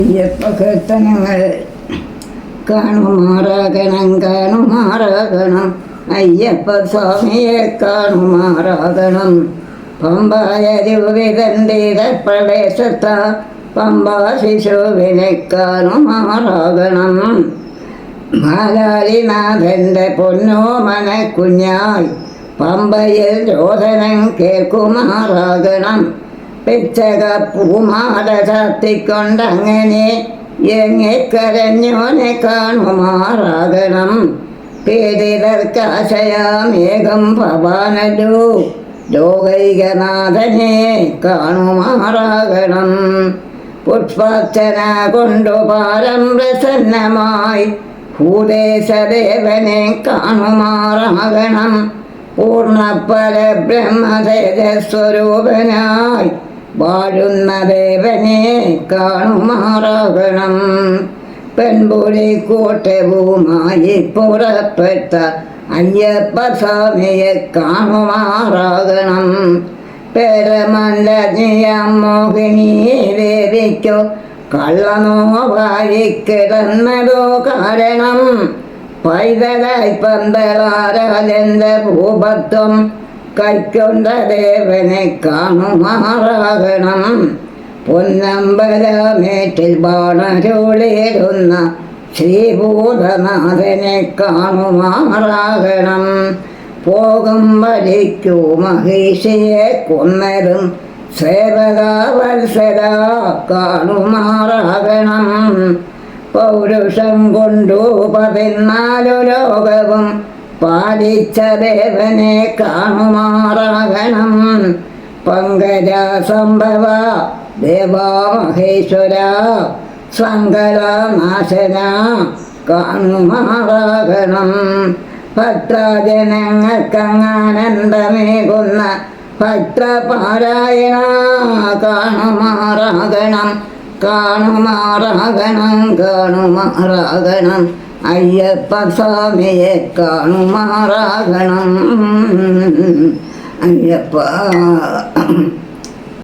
അയ്യപ്പകീർത്തനങ്ങൾ കാണുമാറാകണം അയ്യപ്പ സ്വാമിയെ കാണുമാറാകണം. പമ്പായരുവിതൻ്റെ പ്രദേശത്ത പമ്പാ ശിശുവിനെ കാണുമാറാകണം. ബാലാലിനാഥൻ്റെ പൊന്നോമന കുഞ്ഞായി പമ്പയിൽ രോദനം കേൾക്കുമാറാകണം. പിച്ചക പൂമാല ചാത്തിക്കൊണ്ടങ്ങനെ എങ്ങിക്കരഞ്ഞോനെ കാണുമാറാകണം. പീഡിതർക്കാശയാമേഘം ഭവാനല്ലോ ലോകൈകനാഥനെ കാണുമാറാകണം. പുഷ്പാർച്ചന കൊണ്ടു പാരം പ്രസന്നമായി ഭൂദേശദേവനെ കാണുമാറാകണം. പൂർണ്ണപര ബ്രഹ്മതേജസ്വരൂപനായി വാഴുന്ന ദേവനെ കാണുമാറാകണം. പെൺപുലി കൂട്ടവുമായി പുറപ്പെട്ട അയ്യപ്പ സ്വാമിയെ കാണുമാറാകണം. പെരമല്ലജിയം മോഹിനി ദേവിക്കോ കള്ളനോവായി കിടന്നതോ കാരണം. പൈതലായി പന്തളാരാജന്റെ ഭൂപത്വം കൈക്കൊണ്ട ദേവനെ കാണുമാറാകണം. പൊന്നമ്പലമേറ്റിൽ ബാണരുളിടുന്ന ശ്രീഭൂതനാഥനെ കാണുമാറാകണം. പോകും വഴിക്കു മഹിഷിയെ കൊന്നതും സേവകാവത്സര കാണുമാറാകണം. പൗരുഷം കൊണ്ടു 14 ലോകവും പാലിച്ച ദേവനെ കാണുമാറാകണം. പങ്കജസംഭവ ദേവാമഹേശ്വര സങ്കലനാശന കാണുമാറാകണം. ഭക്തജനങ്ങൾക്കങ്ങാനന്ദമേകുന്ന ഭക്തപാരായണ കാണുമാറാകണം. കാണുമാറാകണം അയ്യപ്പ സ്വാമിയെ കാണുമാറാകണം. അയ്യപ്പ